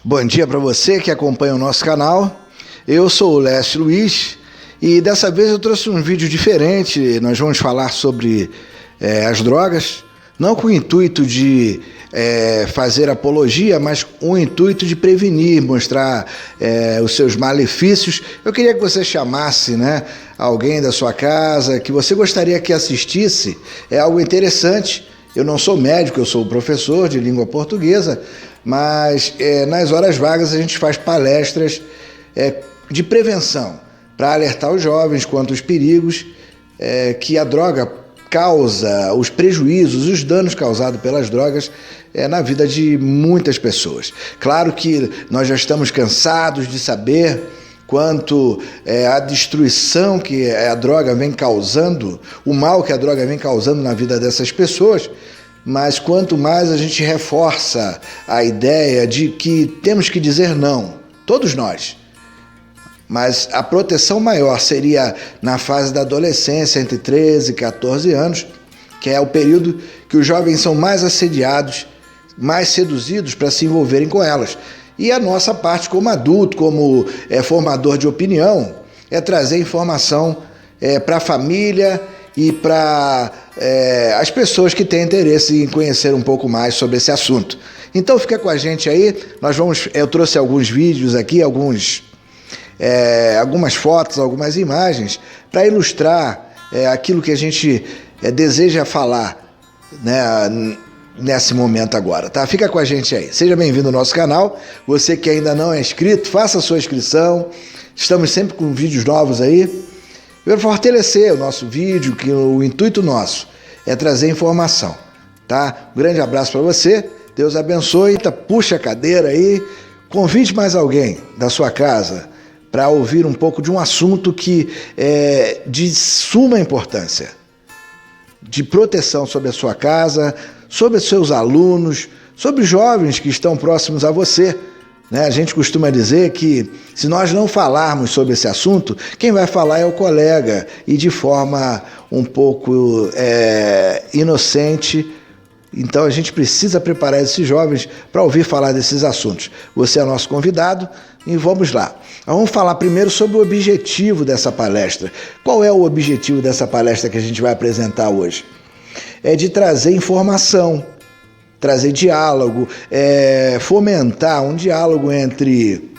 Bom dia para você que acompanha o nosso canal. Eu sou o Lécio Luiz e dessa vez eu trouxe um vídeo diferente. Nós vamos falar sobre as drogas, não com o intuito de fazer apologia, mas com o intuito de prevenir, mostrar os seus malefícios. Eu queria que você chamasse, alguém da sua casa, que você gostaria que assistisse. É algo interessante. Eu não sou médico, eu sou professor de língua portuguesa, mas nas horas vagas a gente faz palestras de prevenção para alertar os jovens quanto aos perigos que a droga causa, os prejuízos, os danos causados pelas drogas na vida de muitas pessoas. Claro que nós já estamos cansados de saber quanto a destruição que a droga vem causando, o mal que a droga vem causando na vida dessas pessoas, mas quanto mais a gente reforça a ideia de que temos que dizer não, todos nós. Mas a proteção maior seria na fase da adolescência, entre 13 e 14 anos, que é o período que os jovens são mais assediados, mais seduzidos para se envolverem com elas. E a nossa parte como adulto, como formador de opinião, é trazer informação para a família e para as pessoas que têm interesse em conhecer um pouco mais sobre esse assunto. Então fica com a gente aí, eu trouxe alguns vídeos aqui, algumas fotos, algumas imagens para ilustrar aquilo que a gente deseja falar, nesse momento agora, tá? Fica com a gente aí. Seja bem-vindo ao nosso canal. Você que ainda não é inscrito, faça a sua inscrição. Estamos sempre com vídeos novos aí. Para fortalecer o nosso vídeo, que o intuito nosso é trazer informação, tá? Um grande abraço para você. Deus abençoe. Puxa a cadeira aí. Convide mais alguém da sua casa para ouvir um pouco de um assunto que é de suma importância, de proteção sobre a sua casa, sobre os seus alunos, sobre os jovens que estão próximos a você. A gente costuma dizer que se nós não falarmos sobre esse assunto, quem vai falar é o colega, e de forma um pouco inocente. Então a gente precisa preparar esses jovens para ouvir falar desses assuntos. Você é nosso convidado e vamos lá. Vamos falar primeiro sobre o objetivo dessa palestra. Qual é o objetivo dessa palestra que a gente vai apresentar hoje? É de trazer informação, trazer diálogo, fomentar um diálogo entre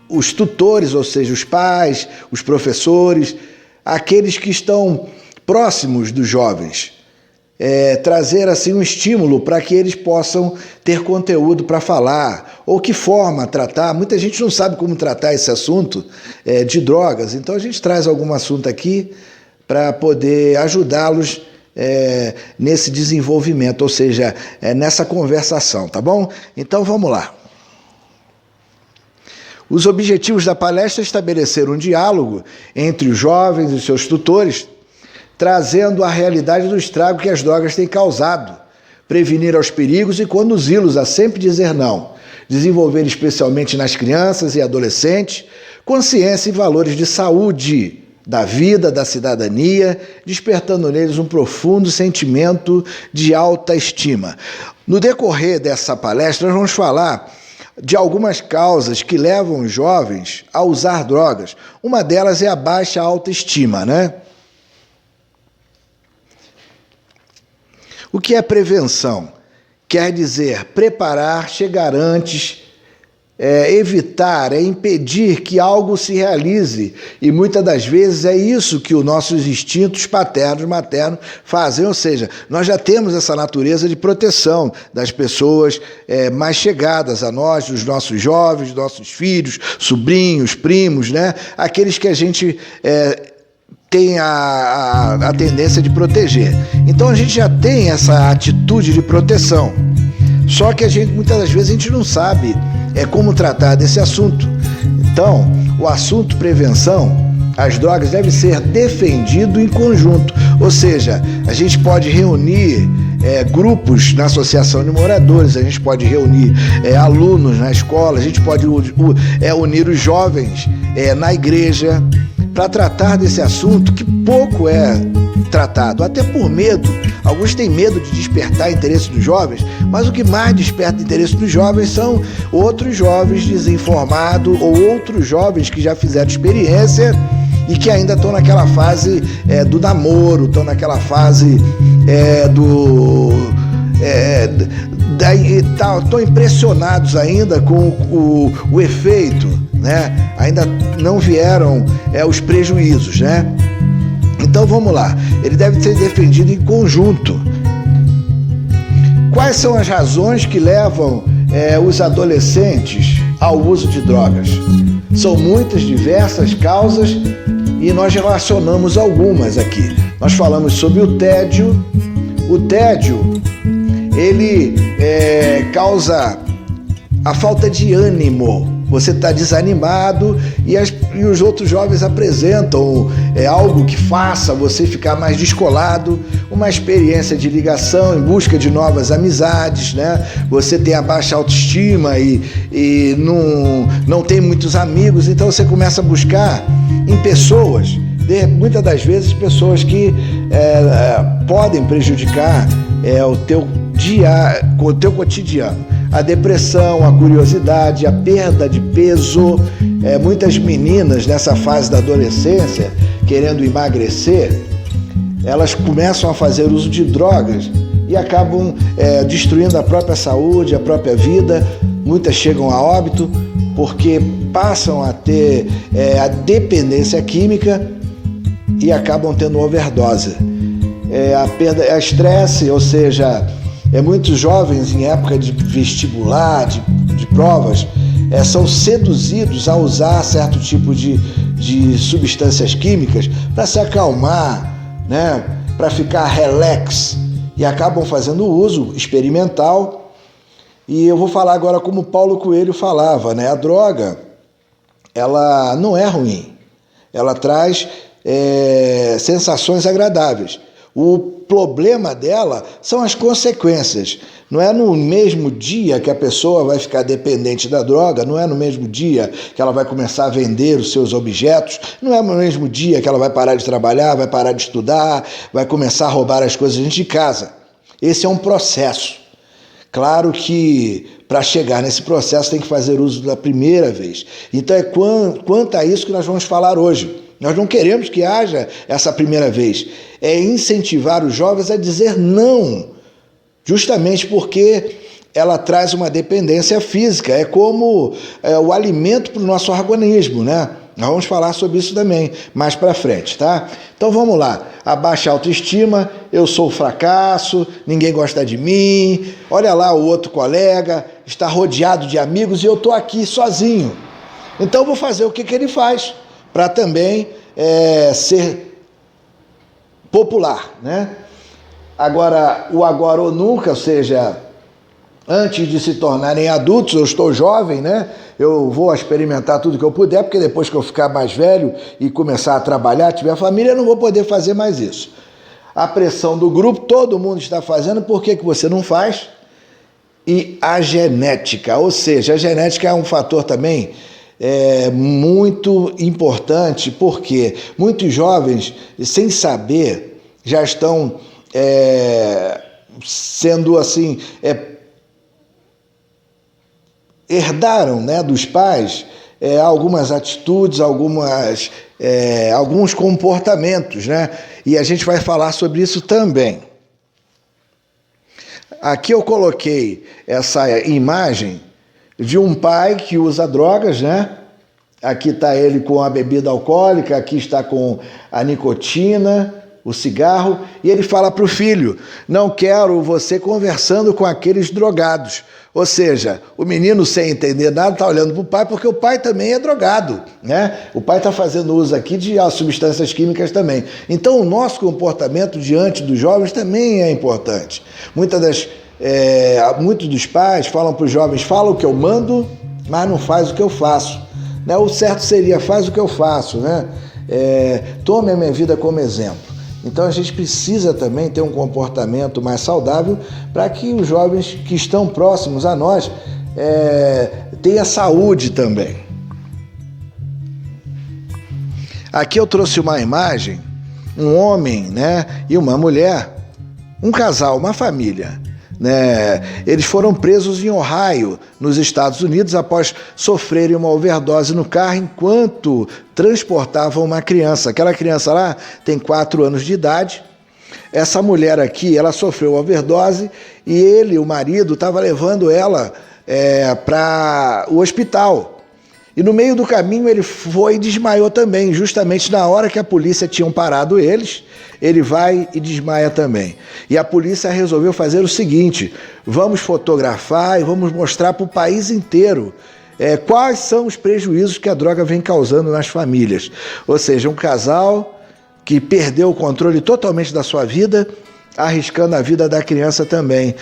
os tutores, ou seja, os pais, os professores, aqueles que estão próximos dos jovens. Trazer assim um estímulo para que eles possam ter conteúdo para falar, ou que forma tratar. Muita gente não sabe como tratar esse assunto de drogas, então a gente traz algum assunto aqui para poder ajudá-los nesse desenvolvimento, ou seja, nessa conversação, tá bom? Então vamos lá. Os objetivos da palestra é estabelecer um diálogo entre os jovens e seus tutores, trazendo a realidade do estrago que as drogas têm causado, prevenir aos perigos e conduzi-los a sempre dizer não, desenvolver especialmente nas crianças e adolescentes consciência e valores de saúde, da vida, da cidadania, despertando neles um profundo sentimento de autoestima. No decorrer dessa palestra, nós vamos falar de algumas causas que levam os jovens a usar drogas. Uma delas é a baixa autoestima, O que é prevenção? Quer dizer preparar, chegar antes, evitar, impedir que algo se realize. E muitas das vezes é isso que os nossos instintos paternos, maternos fazem. Ou seja, nós já temos essa natureza de proteção das pessoas mais chegadas a nós, dos nossos jovens, nossos filhos, sobrinhos, primos, aqueles que a gente tem a tendência de proteger. Então a gente já tem essa atitude de proteção. Só que muitas das vezes a gente não sabe como tratar desse assunto. Então, o assunto prevenção, as drogas devem ser defendido em conjunto. Ou seja, a gente pode reunir grupos na associação de moradores, a gente pode reunir alunos na escola, a gente pode unir os jovens na igreja, para tratar desse assunto que pouco é tratado, até por medo. Alguns têm medo de despertar interesse dos jovens, mas o que mais desperta interesse dos jovens são outros jovens desinformados ou outros jovens que já fizeram experiência e que ainda estão naquela fase do namoro, estão naquela fase estão impressionados ainda com o efeito, né? Ainda não vieram os prejuízos, né? Então vamos lá, ele deve ser defendido em conjunto. Quais são as razões que levam os adolescentes ao uso de drogas? São muitas, diversas causas e nós relacionamos algumas aqui. Nós falamos sobre o tédio. O tédio, ele causa a falta de ânimo. Você está desanimado e os outros jovens apresentam algo que faça você ficar mais descolado, uma experiência de ligação em busca de novas amizades, né? Você tem a baixa autoestima e não tem muitos amigos, então você começa a buscar em pessoas, muitas das vezes pessoas que podem prejudicar o teu cotidiano. A depressão, a curiosidade, a perda de peso. Muitas meninas nessa fase da adolescência, querendo emagrecer, elas começam a fazer uso de drogas e acabam destruindo a própria saúde, a própria vida. Muitas chegam a óbito porque passam a ter a dependência química e acabam tendo overdose. A estresse, ou seja, muitos jovens em época de vestibular, de provas, são seduzidos a usar certo tipo de substâncias químicas para se acalmar, né? Para ficar relax, e acabam fazendo uso experimental. E eu vou falar agora como Paulo Coelho falava, né? A droga, ela não é ruim, ela traz sensações agradáveis. O problema dela são as consequências. Não é no mesmo dia que a pessoa vai ficar dependente da droga, não é no mesmo dia que ela vai começar a vender os seus objetos, não é no mesmo dia que ela vai parar de trabalhar, vai parar de estudar, vai começar a roubar as coisas dentro de casa. Esse é um processo. Claro que para chegar nesse processo tem que fazer uso da primeira vez. Então é quanto a isso que nós vamos falar hoje. Nós não queremos que haja essa primeira vez. É incentivar os jovens a dizer não, justamente porque ela traz uma dependência física. É como o alimento para o nosso organismo, né? Nós vamos falar sobre isso também mais para frente, tá? Então vamos lá. A baixa autoestima, eu sou um fracasso, ninguém gosta de mim, olha lá o outro colega, está rodeado de amigos e eu estou aqui sozinho. Então eu vou fazer o que ele faz, para também ser popular, né? Agora ou nunca, ou seja, antes de se tornarem adultos, eu estou jovem, né? Eu vou experimentar tudo que eu puder, porque depois que eu ficar mais velho e começar a trabalhar, tiver família, eu não vou poder fazer mais isso. A pressão do grupo, todo mundo está fazendo, por que você não faz? E a genética, ou seja, a genética é um fator também muito importante, porque muitos jovens, sem saber, já estão sendo assim, herdaram, né, dos pais algumas atitudes, alguns comportamentos, né? E a gente vai falar sobre isso também. Aqui eu coloquei essa imagem de um pai que usa drogas, né? Aqui está ele com a bebida alcoólica, aqui está com a nicotina, o cigarro, e ele fala para o filho: não quero você conversando com aqueles drogados. Ou seja, o menino, sem entender nada, está olhando para o pai, porque o pai também é drogado, né? O pai está fazendo uso aqui de substâncias químicas também. Então o nosso comportamento diante dos jovens também é importante. Muitos dos pais falam para os jovens: fala o que eu mando, mas não faz o que eu faço, né? O certo seria: faz o que eu faço, né? Tome a minha vida como exemplo. Então a gente precisa também ter um comportamento mais saudável para que os jovens que estão próximos a nós tenham saúde também. Aqui eu trouxe uma imagem, um homem, né, e uma mulher, um casal, uma família, né? Eles foram presos em Ohio, nos Estados Unidos, após sofrerem uma overdose no carro enquanto transportavam uma criança. Aquela criança lá tem 4 anos de idade. Essa mulher aqui, ela sofreu overdose e ele, o marido, estava levando ela para o hospital. E no meio do caminho ele foi e desmaiou também, justamente na hora que a polícia tinha parado eles, ele vai e desmaia também. E a polícia resolveu fazer o seguinte: vamos fotografar e vamos mostrar para o país inteiro quais são os prejuízos que a droga vem causando nas famílias. Ou seja, um casal que perdeu o controle totalmente da sua vida, arriscando a vida da criança também.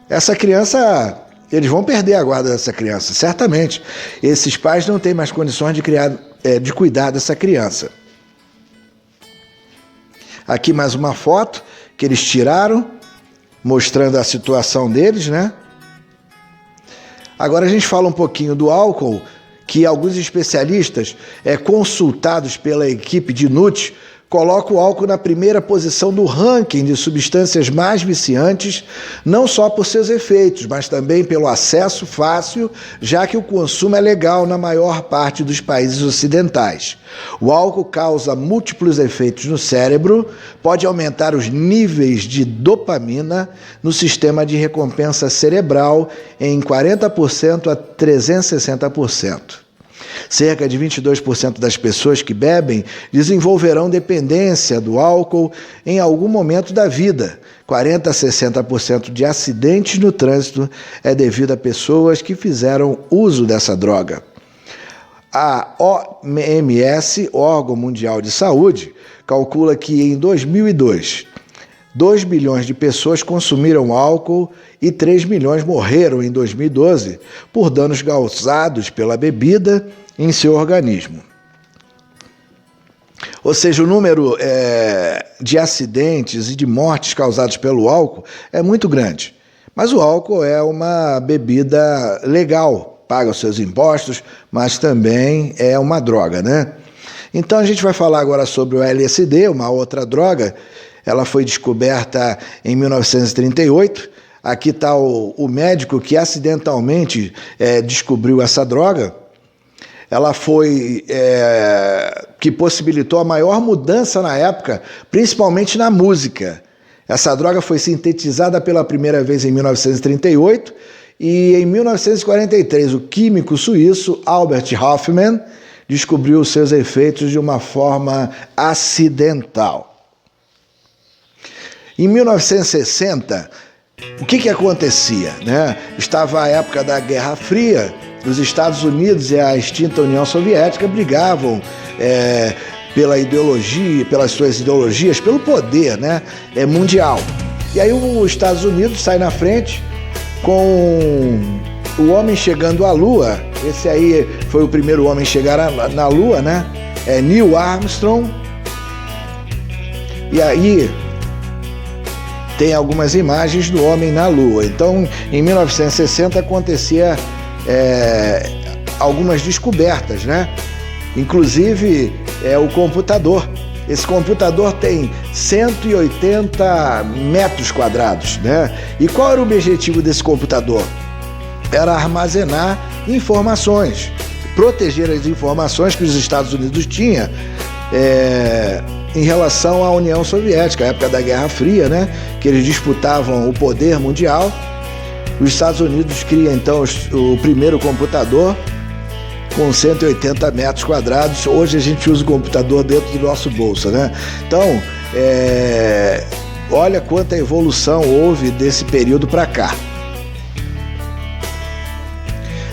Essa criança... Eles vão perder a guarda dessa criança, certamente. Esses pais não têm mais condições de cuidar dessa criança. Aqui mais uma foto que eles tiraram, mostrando a situação deles, né? Agora a gente fala um pouquinho do álcool, que alguns especialistas, consultados pela equipe de NUT, coloca o álcool na primeira posição do ranking de substâncias mais viciantes, não só por seus efeitos, mas também pelo acesso fácil, já que o consumo é legal na maior parte dos países ocidentais. O álcool causa múltiplos efeitos no cérebro, pode aumentar os níveis de dopamina no sistema de recompensa cerebral em 40% a 360%. Cerca de 22% das pessoas que bebem desenvolverão dependência do álcool em algum momento da vida. 40% a 60% de acidentes no trânsito é devido a pessoas que fizeram uso dessa droga. A OMS, Órgão Mundial de Saúde, calcula que em 2002, 2 bilhões de pessoas consumiram álcool e 3 milhões morreram em 2012 por danos causados pela bebida em seu organismo. Ou seja, o número de acidentes e de mortes causados pelo álcool é muito grande. Mas o álcool é uma bebida legal, paga os seus impostos, mas também é uma droga, né? Então a gente vai falar agora sobre o LSD, uma outra droga. Ela foi descoberta em 1938. Aqui está o médico que acidentalmente descobriu essa droga. Ela foi que possibilitou a maior mudança na época, principalmente na música. Essa droga foi sintetizada pela primeira vez em 1938 e em 1943 o químico suíço Albert Hofmann descobriu os seus efeitos de uma forma acidental. Em 1960, o que acontecia, né? Estava a época da Guerra Fria. Os Estados Unidos e a extinta União Soviética brigavam pela ideologia, pelas suas ideologias, pelo poder, né, mundial. E aí os Estados Unidos sai na frente com o homem chegando à Lua. Esse aí foi o primeiro homem a chegar na Lua, né? Neil Armstrong. E aí tem algumas imagens do homem na Lua. Então, em 1960 acontecia algumas descobertas, né? Inclusive o computador. Esse computador tem 180 metros quadrados, né? E qual era o objetivo desse computador? Era armazenar informações, proteger as informações que os Estados Unidos tinham em relação à União Soviética, a época da Guerra Fria, né? Que eles disputavam o poder mundial. Os Estados Unidos criam então o primeiro computador com 180 metros quadrados. Hoje a gente usa o computador dentro do nosso bolso, né? Então, olha quanta evolução houve desse período para cá.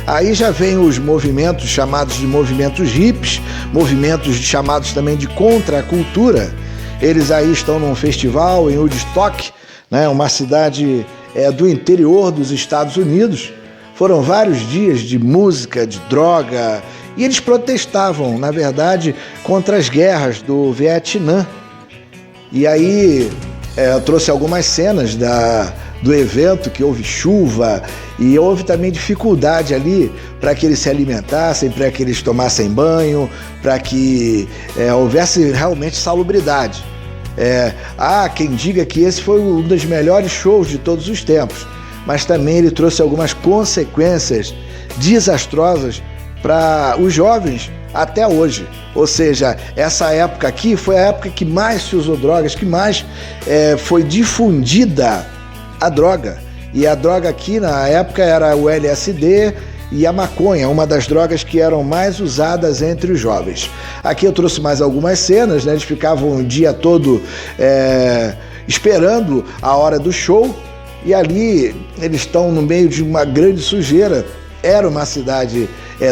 Aí já vem os movimentos chamados de movimentos hippies, movimentos chamados também de contracultura. Eles aí estão num festival em Woodstock, né, uma cidade do interior dos Estados Unidos. Foram vários dias de música, de droga, e eles protestavam, na verdade, contra as guerras do Vietnã. E aí eu trouxe algumas cenas do evento, que houve chuva e houve também dificuldade ali para que eles se alimentassem, para que eles tomassem banho, para que houvesse realmente salubridade. Há quem diga que esse foi um dos melhores shows de todos os tempos, mas também ele trouxe algumas consequências desastrosas para os jovens até hoje. Ou seja, essa época aqui foi a época que mais se usou drogas, que mais foi difundida a droga. E a droga aqui na época era o LSD e a maconha, uma das drogas que eram mais usadas entre os jovens. Aqui eu trouxe mais algumas cenas, né? Eles ficavam o dia todo esperando a hora do show, e ali eles estão no meio de uma grande sujeira. Era uma cidade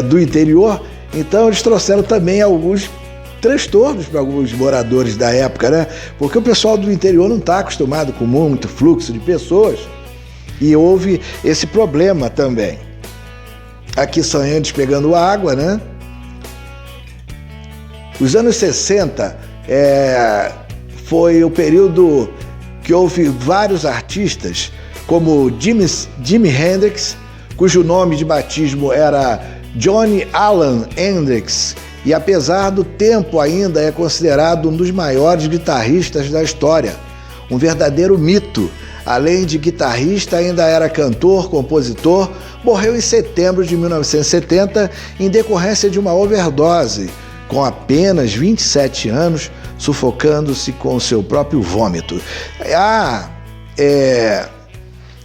do interior, então eles trouxeram também alguns transtornos para alguns moradores da época, né? Porque o pessoal do interior não está acostumado com muito fluxo de pessoas, e houve esse problema também. Aqui são eles pegando água, né? Os anos 60 foi o período que houve vários artistas, como Jimi Hendrix, cujo nome de batismo era Johnny Alan Hendrix, e apesar do tempo ainda é considerado um dos maiores guitarristas da história, um verdadeiro mito. Além de guitarrista, ainda era cantor, compositor. Morreu em setembro de 1970 em decorrência de uma overdose, com apenas 27 anos, sufocando-se com seu próprio vômito. Há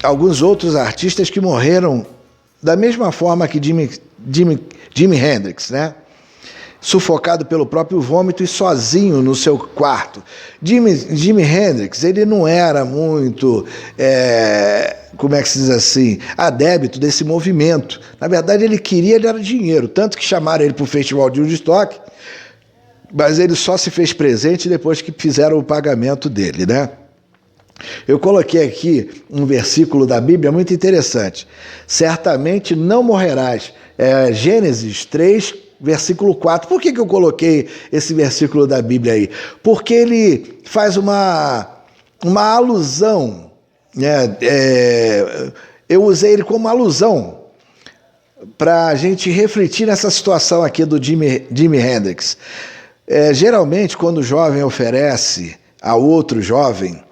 alguns outros artistas que morreram da mesma forma que Jimi Hendrix, né? Sufocado pelo próprio vômito e sozinho no seu quarto. Jimi Hendrix, ele não era muito, como é que se diz assim, adepto desse movimento. Na verdade, ele era dinheiro, tanto que chamaram ele para o Festival de Woodstock, mas ele só se fez presente depois que fizeram o pagamento dele, né? Eu coloquei aqui um versículo da Bíblia muito interessante. Certamente não morrerás. Gênesis 3, versículo 4. Por que eu coloquei esse versículo da Bíblia aí? Porque ele faz uma alusão, né? Eu usei ele como alusão para a gente refletir nessa situação aqui do Jimi Hendrix. Geralmente, quando o jovem oferece a outro jovem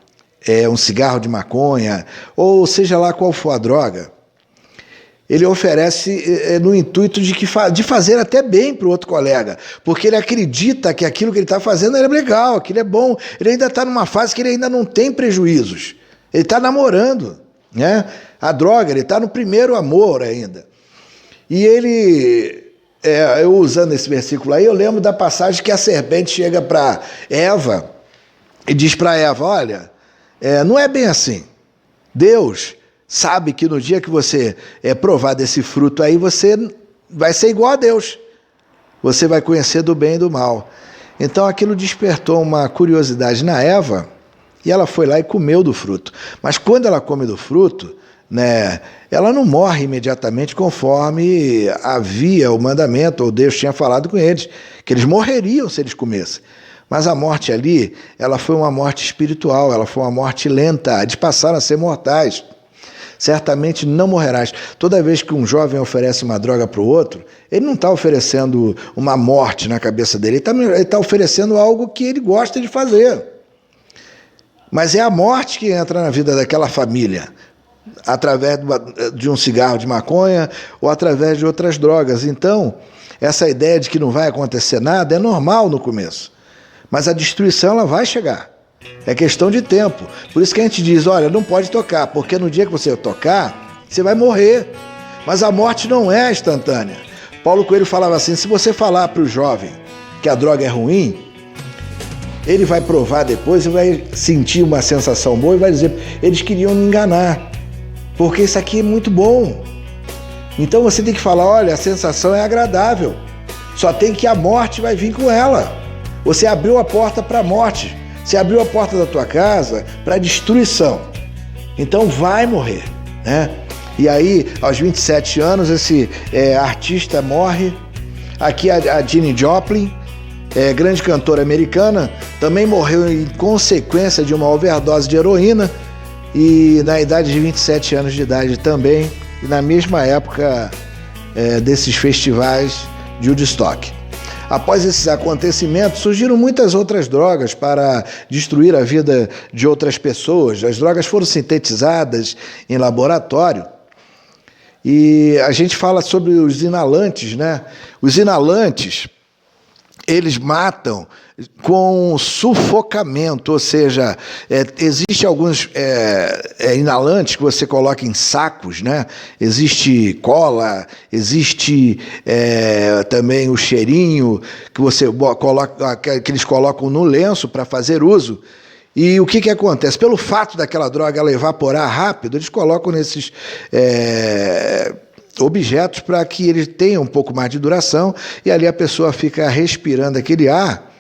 um cigarro de maconha, ou seja lá qual for a droga, ele oferece no intuito de fazer até bem para o outro colega, porque ele acredita que aquilo que ele está fazendo é legal, aquilo é bom, ele ainda está numa fase que ele ainda não tem prejuízos, ele está namorando, né? A droga, ele está no primeiro amor ainda. E ele, eu usando esse versículo aí, eu lembro da passagem que a serpente chega para Eva e diz para Eva, olha, não é bem assim. Deus sabe que no dia que você provar desse fruto aí, você vai ser igual a Deus. Você vai conhecer do bem e do mal. Então aquilo despertou uma curiosidade na Eva, e ela foi lá e comeu do fruto. Mas quando ela come do fruto, né, ela não morre imediatamente conforme havia o mandamento, ou Deus tinha falado com eles, que eles morreriam se eles comessem. Mas a morte ali, ela foi uma morte espiritual, ela foi uma morte lenta, eles passaram a ser mortais. Certamente não morrerás. Toda vez que um jovem oferece uma droga para o outro, ele não está oferecendo uma morte na cabeça dele, ele está oferecendo algo que ele gosta de fazer. Mas é a morte que entra na vida daquela família, através de um cigarro de maconha ou através de outras drogas. Então, essa ideia de que não vai acontecer nada é normal no começo, mas a destruição ela vai chegar. É questão de tempo. Por isso que a gente diz, olha, não pode tocar, porque no dia que você tocar, você vai morrer. Mas a morte não é instantânea. Paulo Coelho falava assim, se você falar para o jovem que a droga é ruim, ele vai provar depois e vai sentir uma sensação boa e vai dizer, eles queriam me enganar, porque isso aqui é muito bom. Então você tem que falar, olha, a sensação é agradável, só tem que a morte vai vir com ela. Você abriu a porta para a morte. Você abriu a porta da tua casa para a destruição. Então vai morrer, né? E aí, aos 27 anos, esse artista morre. Aqui a Janis Joplin, grande cantora americana, também morreu em consequência de uma overdose de heroína. e na idade de 27 anos de idade também, e na mesma época desses festivais de Woodstock. Após esses acontecimentos, surgiram muitas outras drogas para destruir a vida de outras pessoas. As drogas foram sintetizadas em laboratório. E a gente fala sobre os inalantes, né? Os inalantes, eles matam com sufocamento, ou seja, existe alguns inalantes que você coloca em sacos, né? Existe cola, existe também o cheirinho que você coloca, que eles colocam no lenço para fazer uso. E o que acontece? Pelo fato daquela droga ela evaporar rápido, eles colocam nesses objetos para que eles tenham um pouco mais de duração, e ali a pessoa fica respirando aquele ar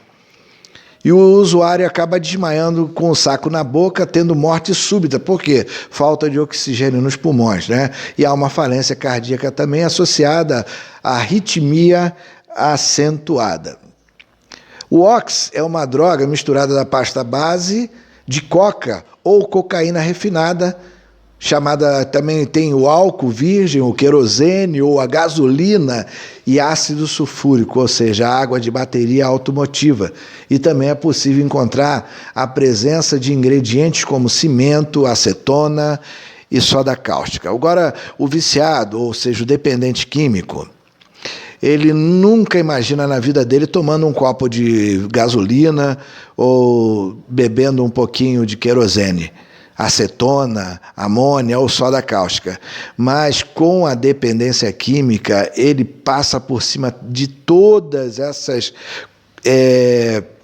e o usuário acaba desmaiando com o saco na boca, tendo morte súbita. Por quê? Falta de oxigênio nos pulmões, né? E há uma falência cardíaca também associada à arritmia acentuada. O Ox é uma droga misturada da pasta base de coca ou cocaína refinada, chamada, também tem o álcool virgem, o querosene ou a gasolina e ácido sulfúrico, ou seja, água de bateria automotiva. E também é possível encontrar a presença de ingredientes como cimento, acetona e soda cáustica. Agora, o viciado, ou seja, o dependente químico, ele nunca imagina na vida dele tomando um copo de gasolina ou bebendo um pouquinho de querosene, acetona, amônia ou soda cáustica. Mas com a dependência química, ele passa por cima de todas essas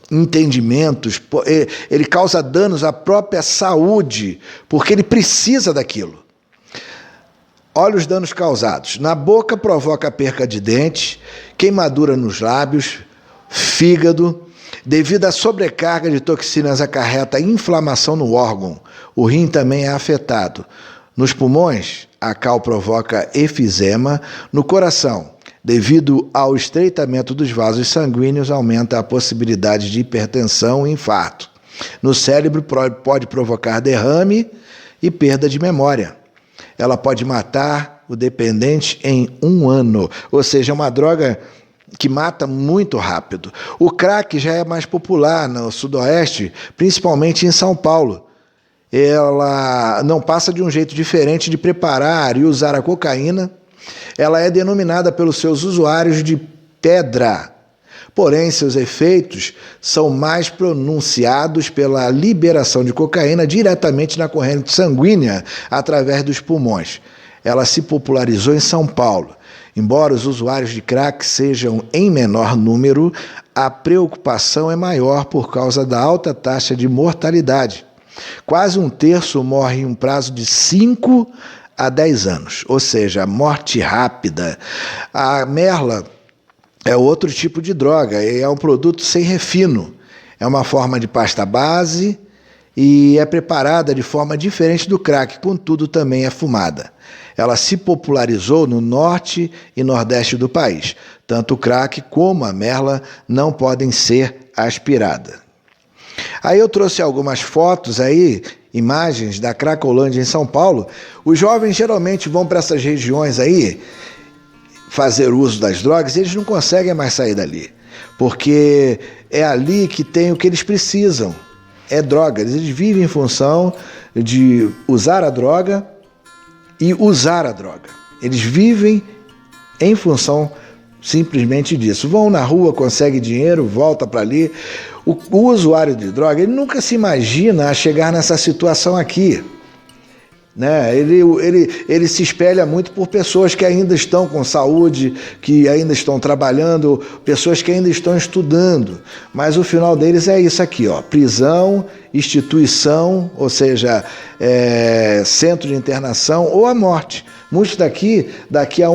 entendimentos, ele causa danos à própria saúde, porque ele precisa daquilo. Olha os danos causados. Na boca provoca perca de dentes, queimadura nos lábios, fígado. Devido à sobrecarga de toxinas acarreta inflamação no órgão. O rim também é afetado. Nos pulmões, a cal provoca efizema. No coração, devido ao estreitamento dos vasos sanguíneos, aumenta a possibilidade de hipertensão e infarto. No cérebro, pode provocar derrame e perda de memória. Ela pode matar o dependente em 1 ano, ou seja, é uma droga que mata muito rápido. O crack já é mais popular no sudoeste, principalmente em São Paulo. Ela não passa de um jeito diferente de preparar e usar a cocaína. Ela é denominada pelos seus usuários de pedra. Porém, seus efeitos são mais pronunciados pela liberação de cocaína diretamente na corrente sanguínea através dos pulmões. Ela se popularizou em São Paulo. Embora os usuários de crack sejam em menor número, a preocupação é maior por causa da alta taxa de mortalidade. Quase 1/3 morre em um prazo de 5 a 10 anos, ou seja, morte rápida. A merla é outro tipo de droga, é um produto sem refino, é uma forma de pasta base e é preparada de forma diferente do crack, contudo também é fumada. Ela se popularizou no norte e nordeste do país. Tanto o crack como a merla não podem ser aspiradas. Aí eu trouxe algumas fotos aí, imagens da Cracolândia em São Paulo. Os jovens geralmente vão para essas regiões aí fazer uso das drogas, e eles não conseguem mais sair dali, porque é ali que tem o que eles precisam, é droga. Eles vivem em função de usar a droga e usar a droga. Eles vivem em função simplesmente disso. Vão na rua, conseguem dinheiro, volta para ali. O usuário de droga, ele nunca se imagina a chegar nessa situação aqui, né? Ele se espelha muito por pessoas que ainda estão com saúde, que ainda estão trabalhando, pessoas que ainda estão estudando, mas o final deles é isso aqui, ó: prisão, instituição, ou seja, centro de internação ou a morte. Muitos daqui a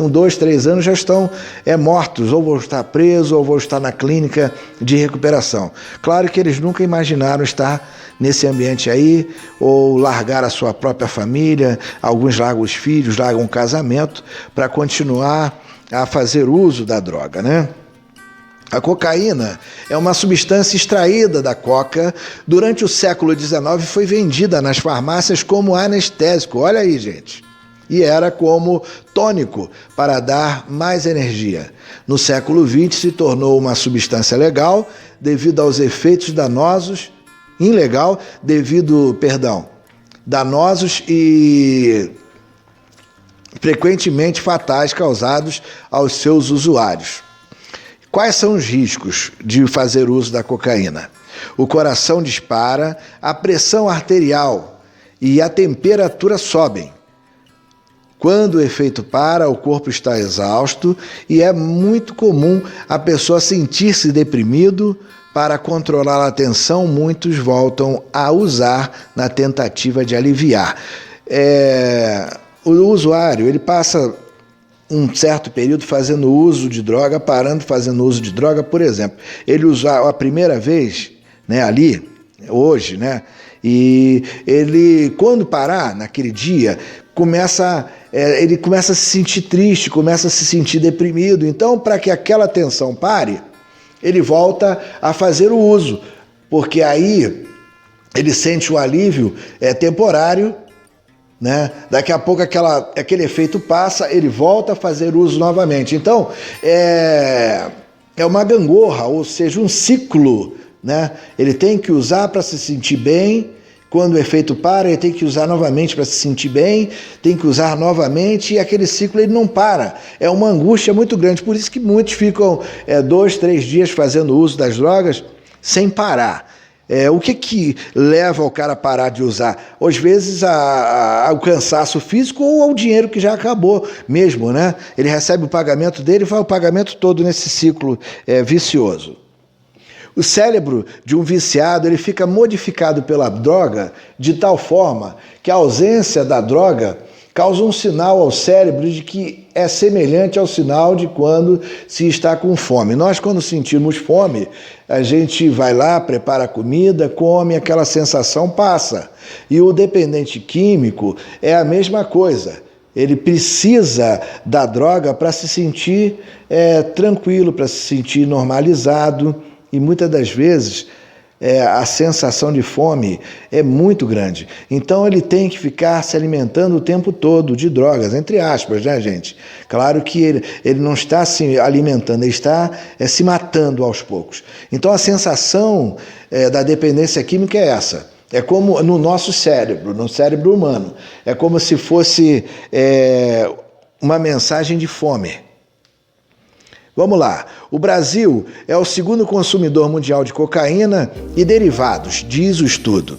2, 3 anos já estão mortos, ou vão estar presos, ou vão estar na clínica de recuperação. Claro que eles nunca imaginaram estar nesse ambiente aí, ou largar a sua própria família. Alguns largam os filhos, largam o casamento, para continuar a fazer uso da droga, né? A cocaína é uma substância extraída da coca. Durante o século XIX foi vendida nas farmácias como anestésico, olha aí, gente. E era como tônico para dar mais energia. No século XX se tornou uma substância legal devido aos efeitos danosos, danosos e frequentemente fatais causados aos seus usuários. Quais são os riscos de fazer uso da cocaína? O coração dispara, a pressão arterial e a temperatura sobem. Quando o efeito para, o corpo está exausto e é muito comum a pessoa sentir-se deprimido. Para controlar a tensão, muitos voltam a usar na tentativa de aliviar. O usuário, ele passa um certo período fazendo uso de droga, parando fazendo uso de droga, por exemplo. Ele usou a primeira vez, né, hoje, né, e ele, quando parar, naquele dia, ele começa a se sentir triste, começa a se sentir deprimido. Então, para que aquela tensão pare, ele volta a fazer o uso, porque aí ele sente o alívio temporário, né? Daqui a pouco aquele efeito passa, ele volta a fazer uso novamente. Então, é uma gangorra, ou seja, um ciclo, né? Ele tem que usar para se sentir bem. Quando o efeito para, ele tem que usar novamente para se sentir bem, tem que usar novamente, e aquele ciclo ele não para. É uma angústia muito grande. Por isso que muitos ficam 2, 3 dias fazendo uso das drogas sem parar. O que leva o cara a parar de usar? Às vezes ao cansaço físico ou ao dinheiro que já acabou mesmo, né? Ele recebe o pagamento dele e vai o pagamento todo nesse ciclo vicioso. O cérebro de um viciado ele fica modificado pela droga de tal forma que a ausência da droga causa um sinal ao cérebro de que é semelhante ao sinal de quando se está com fome. Nós, quando sentimos fome, a gente vai lá, prepara a comida, come, aquela sensação passa. E o dependente químico é a mesma coisa. Ele precisa da droga para se sentir tranquilo, para se sentir normalizado. E muitas das vezes a sensação de fome é muito grande. Então ele tem que ficar se alimentando o tempo todo de drogas, entre aspas, né, gente? Claro que ele não está se alimentando, ele está se matando aos poucos. Então a sensação da dependência química é essa. É como no nosso cérebro, no cérebro humano. É como se fosse uma mensagem de fome. Vamos lá. O Brasil é o segundo consumidor mundial de cocaína e derivados, diz o estudo.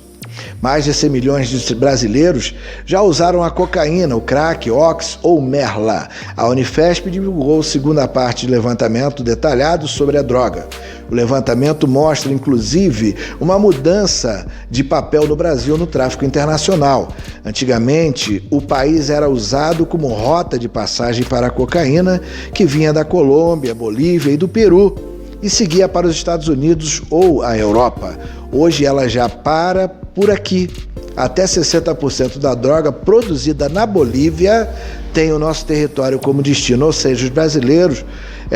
Mais de 100 milhões de brasileiros já usaram a cocaína, o crack, ox ou merla. A Unifesp divulgou a segunda parte de levantamento detalhado sobre a droga. O levantamento mostra, inclusive, uma mudança de papel no Brasil no tráfico internacional. Antigamente, o país era usado como rota de passagem para a cocaína, que vinha da Colômbia, Bolívia e do Peru, e seguia para os Estados Unidos ou a Europa. Hoje ela já para por aqui. Até 60% da droga produzida na Bolívia tem o nosso território como destino, ou seja, os brasileiros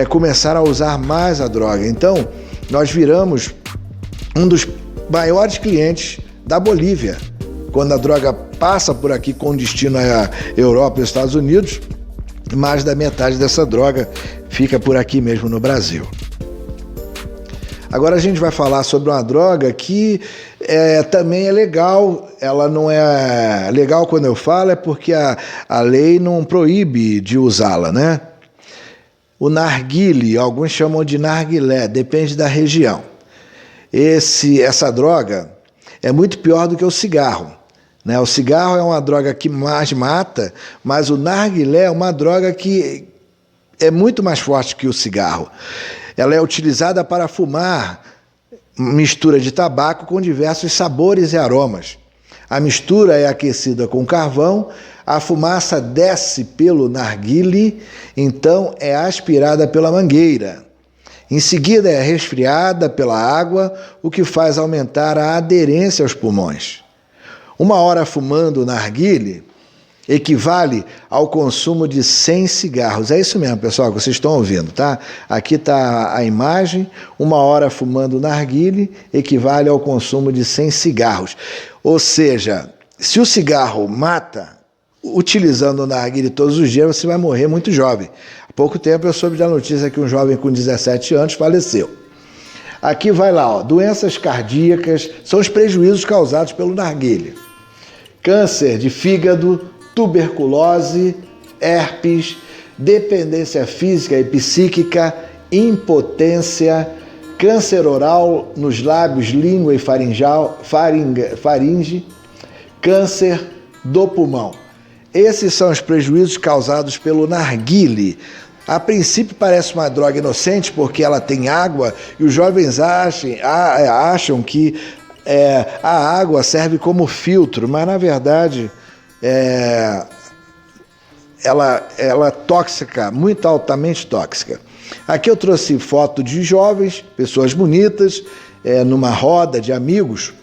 começaram a usar mais a droga. Então, nós viramos um dos maiores clientes da Bolívia. Quando a droga passa por aqui com destino à Europa e aos Estados Unidos, mais da metade dessa droga fica por aqui mesmo no Brasil. Agora a gente vai falar sobre uma droga que também é legal. Ela não é legal quando eu falo, é porque a lei não proíbe de usá-la, né? O narguile, alguns chamam de narguilé, depende da região. Essa droga é muito pior do que o cigarro, né? O cigarro é uma droga que mais mata, mas o narguilé é uma droga que é muito mais forte que o cigarro. Ela é utilizada para fumar mistura de tabaco com diversos sabores e aromas. A mistura é aquecida com carvão, a fumaça desce pelo narguile, então é aspirada pela mangueira. Em seguida é resfriada pela água, o que faz aumentar a aderência aos pulmões. 1 hora fumando o narguile equivale ao consumo de 100 cigarros. É isso mesmo, pessoal, que vocês estão ouvindo, tá? Aqui está a imagem, 1 hora fumando narguilé equivale ao consumo de 100 cigarros. Ou seja, se o cigarro mata, utilizando o narguilé todos os dias, você vai morrer muito jovem. Há pouco tempo eu soube da notícia que um jovem com 17 anos faleceu. Aqui vai lá, ó, doenças cardíacas são os prejuízos causados pelo narguilé. Câncer de fígado, tuberculose, herpes, dependência física e psíquica, impotência, câncer oral nos lábios, língua e faringe, câncer do pulmão. Esses são os prejuízos causados pelo narguilé. A princípio parece uma droga inocente porque ela tem água e os jovens acham que a água serve como filtro, mas na verdade ela é tóxica, muito altamente tóxica. Aqui eu trouxe foto de jovens, pessoas bonitas, numa roda de amigos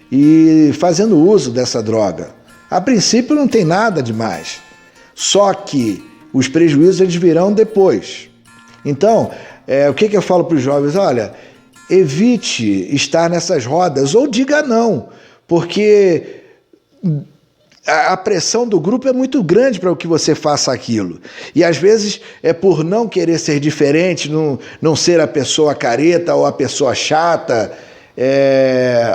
e fazendo uso dessa droga. A princípio não tem nada demais, só que os prejuízos eles virão depois. Então, o que eu falo para os jovens? Olha, evite estar nessas rodas ou diga não, porque a pressão do grupo é muito grande para que você faça aquilo. E às vezes é por não querer ser diferente, não ser a pessoa careta ou a pessoa chata.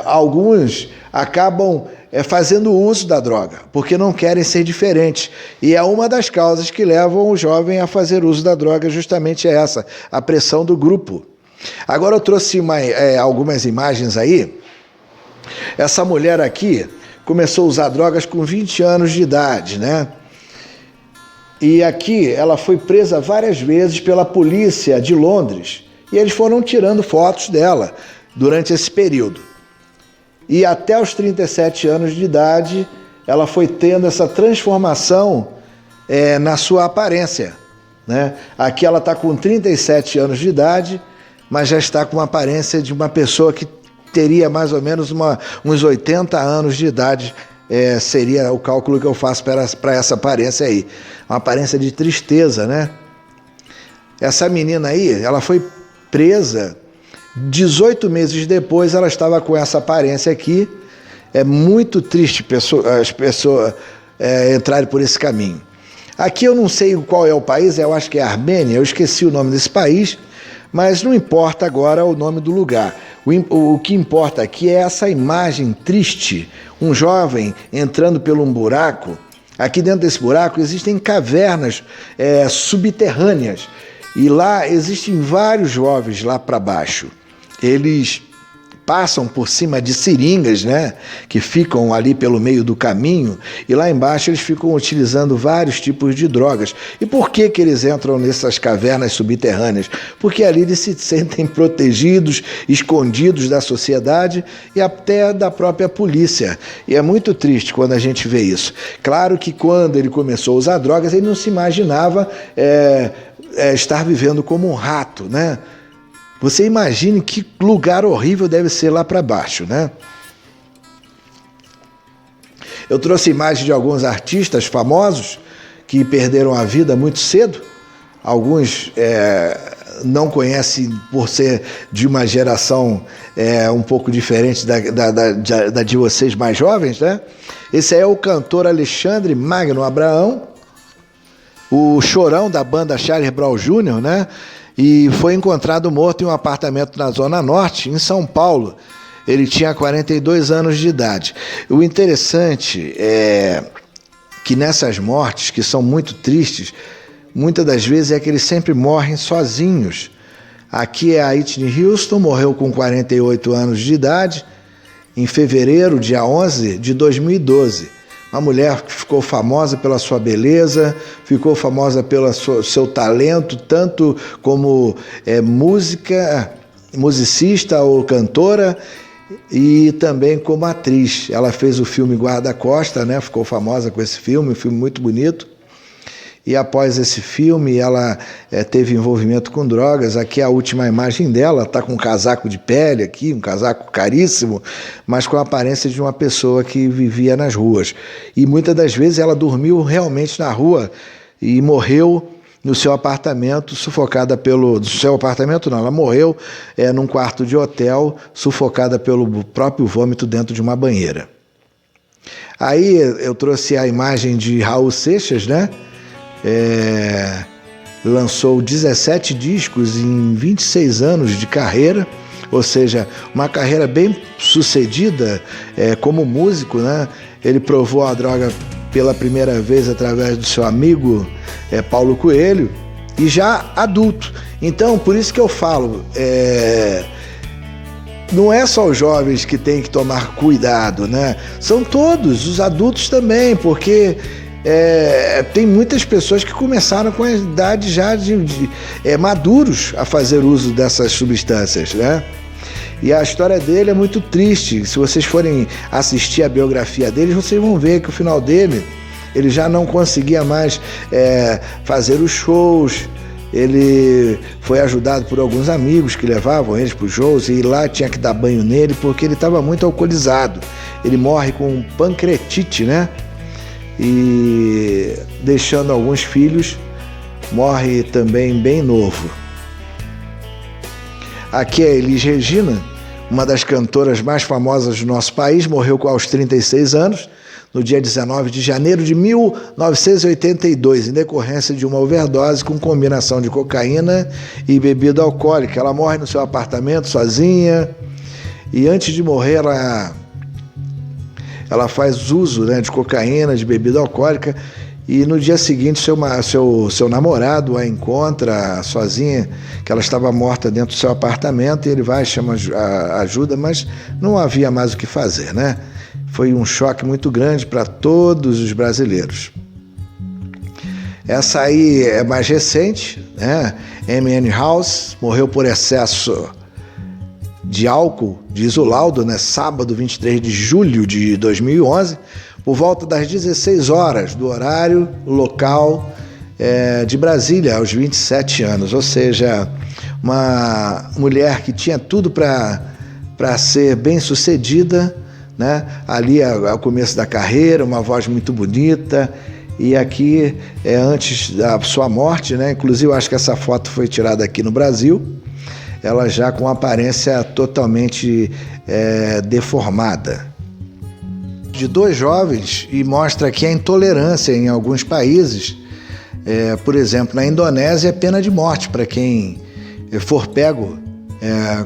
Alguns acabam fazendo uso da droga, porque não querem ser diferentes. E é uma das causas que levam o jovem a fazer uso da droga, justamente essa, a pressão do grupo. Agora eu trouxe algumas imagens aí. Essa mulher aqui começou a usar drogas com 20 anos de idade, né? E aqui ela foi presa várias vezes pela polícia de Londres e eles foram tirando fotos dela durante esse período. E até os 37 anos de idade ela foi tendo essa transformação na sua aparência, né? Aqui ela está com 37 anos de idade, mas já está com uma aparência de uma pessoa que teria mais ou menos uns 80 anos de idade, seria o cálculo que eu faço para essa aparência aí. Uma aparência de tristeza, né? Essa menina aí, ela foi presa, 18 meses depois ela estava com essa aparência aqui. É muito triste as pessoas entrarem por esse caminho. Aqui eu não sei qual é o país, eu acho que é a Armênia, eu esqueci o nome desse país, mas não importa agora o nome do lugar. O que importa aqui é essa imagem triste, um jovem entrando por um buraco. Aqui dentro desse buraco existem cavernas subterrâneas e lá existem vários jovens lá para baixo. Eles passam por cima de seringas, né, que ficam ali pelo meio do caminho, e lá embaixo eles ficam utilizando vários tipos de drogas. E por que eles entram nessas cavernas subterrâneas? Porque ali eles se sentem protegidos, escondidos da sociedade e até da própria polícia. E é muito triste quando a gente vê isso. Claro que quando ele começou a usar drogas, ele não se imaginava estar vivendo como um rato, né? Você imagine que lugar horrível deve ser lá para baixo, né? Eu trouxe imagens de alguns artistas famosos que perderam a vida muito cedo. Alguns não conhecem por ser de uma geração um pouco diferente da de vocês mais jovens, né? Esse aí é o cantor Alexandre Magno Abraão, o chorão da banda Charlie Brown Jr., né? E foi encontrado morto em um apartamento na Zona Norte, em São Paulo. Ele tinha 42 anos de idade. O interessante é que nessas mortes, que são muito tristes, muitas das vezes é que eles sempre morrem sozinhos. Aqui é a Whitney Houston, morreu com 48 anos de idade, em fevereiro, dia 11 de 2012. Uma mulher que ficou famosa pela sua beleza, ficou famosa pelo seu talento, tanto como musicista ou cantora, e também como atriz. Ela fez o filme Guarda-Costa, né? Ficou famosa com esse filme, um filme muito bonito. e após esse filme ela teve envolvimento com drogas. Aqui é a última imagem dela, está com um casaco de pele aqui, um casaco caríssimo, mas com a aparência de uma pessoa que vivia nas ruas. E muitas das vezes ela dormiu realmente na rua e morreu no seu apartamento, sufocada pelo... No seu apartamento não, ela morreu num quarto de hotel, sufocada pelo próprio vômito dentro de uma banheira. Aí eu trouxe a imagem de Raul Seixas, né? Lançou 17 discos em 26 anos de carreira, ou seja, uma carreira bem sucedida como músico, né? Ele provou a droga pela primeira vez através do seu amigo Paulo Coelho, e já adulto. Então, por isso que eu falo, não é só os jovens que têm que tomar cuidado, né? São todos, os adultos também, porque tem muitas pessoas que começaram com a idade já de maduros a fazer uso dessas substâncias, né? E a história dele é muito triste. Se vocês forem assistir a biografia dele, vocês vão ver que o final dele, ele já não conseguia mais fazer os shows. Ele foi ajudado por alguns amigos que levavam eles para os shows, e lá tinha que dar banho nele porque ele estava muito alcoolizado. Ele morre com pancreatite, né? E deixando alguns filhos, morre também bem novo. Aqui é Elis Regina, uma das cantoras mais famosas do nosso país, morreu aos 36 anos, no dia 19 de janeiro de 1982, em decorrência de uma overdose com combinação de cocaína e bebida alcoólica. Ela morre no seu apartamento sozinha, e antes de morrer ela faz uso, né, de cocaína, de bebida alcoólica, e no dia seguinte seu namorado a encontra sozinha, que ela estava morta dentro do seu apartamento, e ele vai, chama ajuda, mas não havia mais o que fazer, né? Foi um choque muito grande para todos os brasileiros. Essa aí é mais recente, né? Amy Winehouse morreu por excesso de álcool, diz o laudo, né? Sábado 23 de julho de 2011, por volta das 16 horas do horário local de Brasília, aos 27 anos. Ou seja, uma mulher que tinha tudo para ser bem-sucedida, né? Ali ao começo da carreira, uma voz muito bonita, e aqui antes da sua morte, né? Inclusive eu acho que essa foto foi tirada aqui no Brasil, ela já com aparência totalmente deformada. De dois jovens, e mostra aqui a intolerância em alguns países. Por exemplo, na Indonésia é pena de morte para quem for pego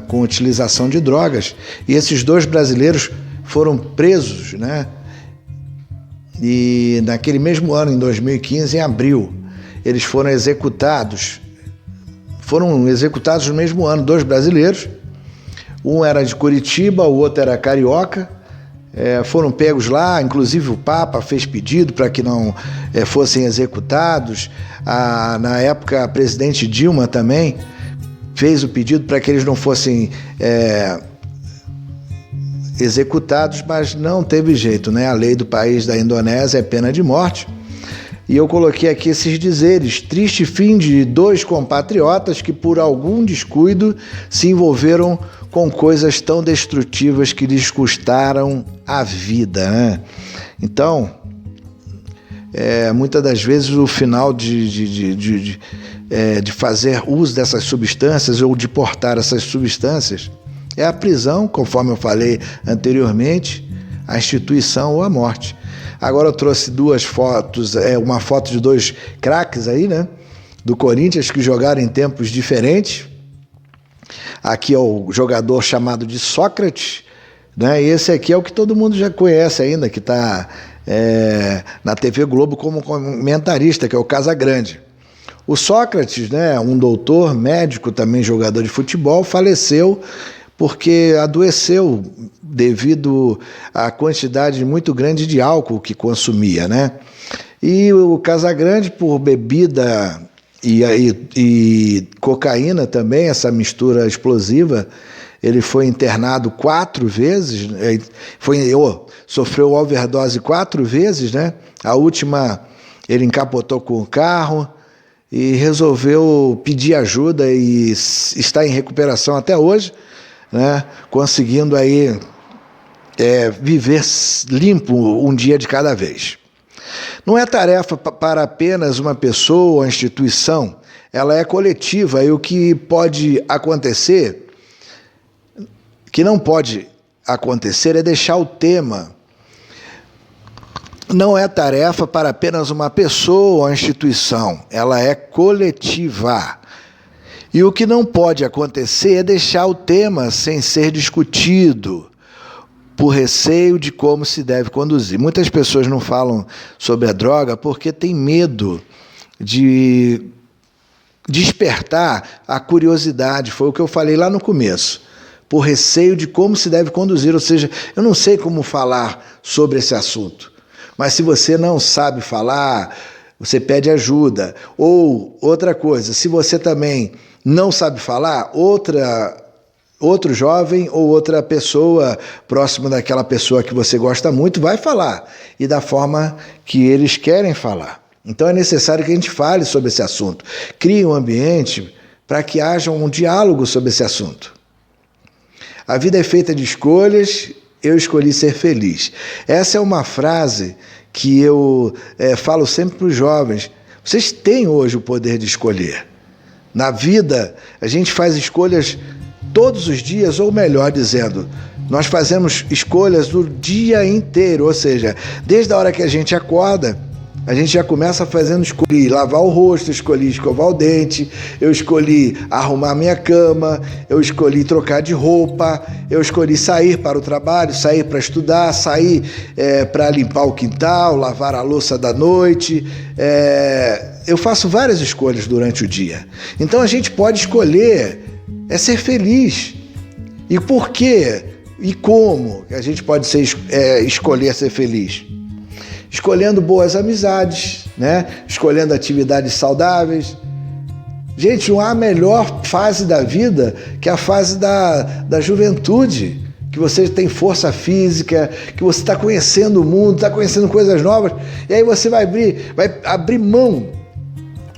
com utilização de drogas, e esses dois brasileiros foram presos, né? E naquele mesmo ano, em 2015, em abril, eles foram executados no mesmo ano, dois brasileiros, um era de Curitiba, o outro era carioca. Foram pegos lá, inclusive o Papa fez pedido para que não fossem executados. Na época, a presidente Dilma também fez o pedido para que eles não fossem executados, mas não teve jeito, né? A lei do país da Indonésia é pena de morte. E eu coloquei aqui esses dizeres: triste fim de dois compatriotas que por algum descuido se envolveram com coisas tão destrutivas que lhes custaram a vida, né? Então, muitas das vezes o final de fazer uso dessas substâncias ou de portar essas substâncias é a prisão, conforme eu falei anteriormente, a instituição ou a morte. Agora eu trouxe duas fotos, uma foto de dois craques aí, né, do Corinthians, que jogaram em tempos diferentes. Aqui é o jogador chamado de Sócrates, né? E esse aqui é o que todo mundo já conhece ainda, que está na TV Globo como comentarista, que é o Casagrande. O Sócrates, né, um doutor, médico, também jogador de futebol, faleceu porque adoeceu devido à quantidade muito grande de álcool que consumia, né? E o Casagrande, por bebida e cocaína também, essa mistura explosiva, ele foi internado 4 vezes, sofreu overdose 4 vezes, né? A última ele encapotou com o carro e resolveu pedir ajuda e está em recuperação até hoje, né? Conseguindo aí viver limpo um dia de cada vez. Não é tarefa para apenas uma pessoa ou instituição, ela é coletiva, e o que pode acontecer, que não pode acontecer, é deixar o tema. Não é tarefa para apenas uma pessoa ou instituição, ela é coletiva. E o que não pode acontecer é deixar o tema sem ser discutido, por receio de como se deve conduzir. Muitas pessoas não falam sobre a droga porque têm medo de despertar a curiosidade. Foi o que eu falei lá no começo. Por receio de como se deve conduzir. Ou seja, eu não sei como falar sobre esse assunto. Mas se você não sabe falar, você pede ajuda. Ou outra coisa, se você também não sabe falar, outro jovem ou outra pessoa próxima daquela pessoa que você gosta muito vai falar, e da forma que eles querem falar. Então é necessário que a gente fale sobre esse assunto. Crie um ambiente para que haja um diálogo sobre esse assunto. A vida é feita de escolhas, eu escolhi ser feliz. Essa é uma frase que eu falo sempre para os jovens. Vocês têm hoje o poder de escolher. Na vida, a gente faz escolhas todos os dias, ou melhor dizendo, nós fazemos escolhas do dia inteiro, ou seja, desde a hora que a gente acorda, a gente já começa fazendo escolhi lavar o rosto, escolhi escovar o dente, eu escolhi arrumar minha cama, eu escolhi trocar de roupa, eu escolhi sair para o trabalho, sair para estudar, sair para limpar o quintal, lavar a louça da noite. Eu faço várias escolhas durante o dia. Então a gente pode escolher ser feliz. E por quê? E como a gente pode escolher ser feliz? Escolhendo boas amizades, né? Escolhendo atividades saudáveis. Gente, não há melhor fase da vida que a fase da juventude, que você tem força física, que você está conhecendo o mundo, está conhecendo coisas novas, e aí você vai abrir mão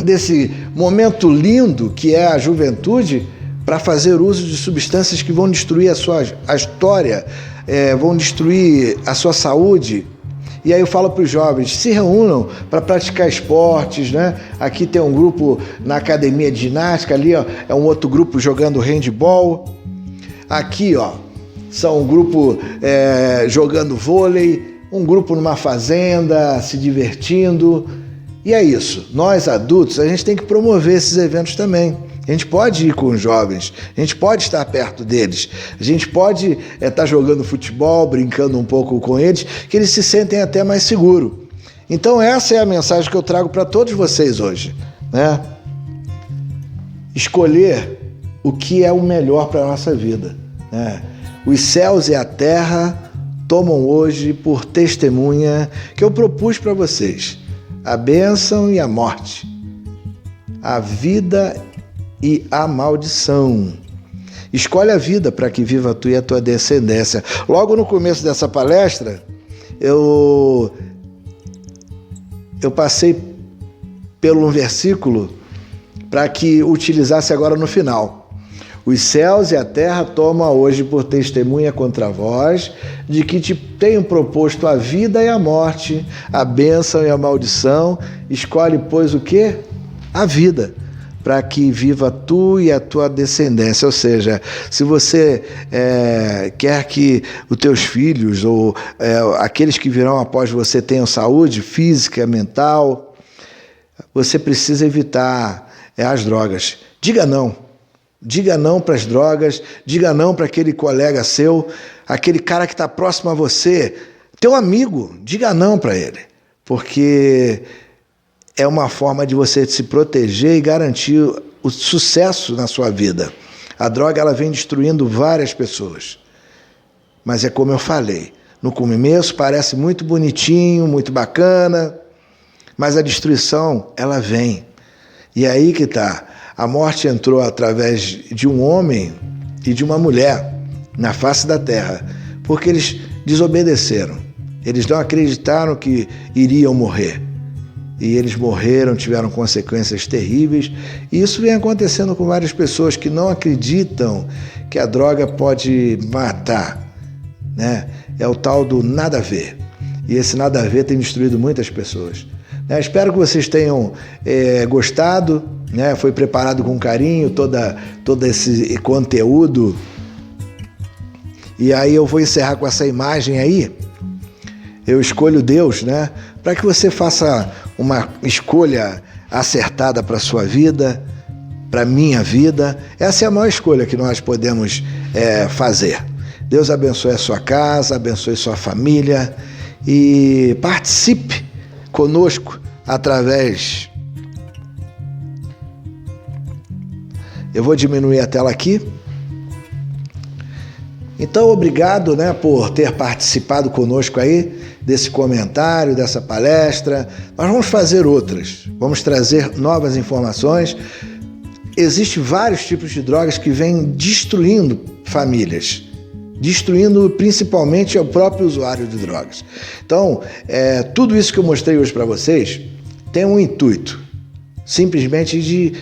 desse momento lindo que é a juventude para fazer uso de substâncias que vão destruir a história, vão destruir a sua saúde. E aí eu falo para os jovens, se reúnam para praticar esportes, né? Aqui tem um grupo na academia de ginástica, ali ó, é um outro grupo jogando handball. Aqui ó, são um grupo jogando vôlei, um grupo numa fazenda, se divertindo. E é isso, nós adultos, a gente tem que promover esses eventos também. A gente pode ir com os jovens, a gente pode estar perto deles, a gente pode estar jogando futebol, brincando um pouco com eles, que eles se sentem até mais seguros. Então essa é a mensagem que eu trago para todos vocês hoje, né? Escolher o que é o melhor para a nossa vida, né? Os céus e a terra tomam hoje por testemunha que eu propus para vocês a bênção e a morte, a vida e a maldição. Escolhe a vida para que viva tu e a tua descendência. Logo no começo dessa palestra, eu passei por um versículo para que utilizasse agora no final. Os céus e a terra tomam hoje por testemunha contra vós, de que te tenho proposto a vida e a morte, a bênção e a maldição. Escolhe, pois, o quê? A vida, para que viva tu e a tua descendência. Ou seja, se você quer que os teus filhos ou aqueles que virão após você tenham saúde física, mental, você precisa evitar as drogas. Diga não. Diga não para as drogas, diga não para aquele colega seu, aquele cara que está próximo a você, teu amigo, diga não para ele, porque é uma forma de você se proteger e garantir o sucesso na sua vida. A droga ela vem destruindo várias pessoas, mas é como eu falei, no começo parece muito bonitinho, muito bacana, mas a destruição ela vem, e é aí que está. A morte entrou através de um homem e de uma mulher na face da terra, porque eles desobedeceram. Eles não acreditaram que iriam morrer. e eles morreram, tiveram consequências terríveis. E isso vem acontecendo com várias pessoas que não acreditam que a droga pode matar, né? É o tal do nada a ver. E esse nada a ver tem destruído muitas pessoas. Espero que vocês tenham gostado, né? Foi preparado com carinho todo esse conteúdo. E aí eu vou encerrar com essa imagem aí. Eu escolho Deus, né? Para que você faça uma escolha acertada para a sua vida, para a minha vida. Essa é a maior escolha que nós podemos fazer. Deus abençoe a sua casa, abençoe sua família e participe conosco através... Eu vou diminuir a tela aqui. Então, obrigado, né, por ter participado conosco aí desse comentário, dessa palestra. Nós vamos fazer outras, vamos trazer novas informações. Existem vários tipos de drogas que vêm destruindo famílias, destruindo principalmente o próprio usuário de drogas. Então, tudo isso que eu mostrei hoje para vocês tem um intuito, simplesmente de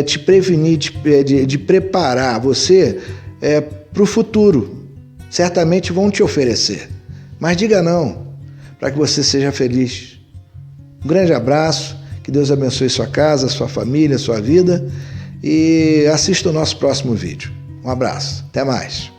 te prevenir, de preparar você para o futuro. Certamente vão te oferecer, mas diga não, para que você seja feliz. Um grande abraço, que Deus abençoe sua casa, sua família, sua vida, e assista o nosso próximo vídeo. Um abraço, até mais.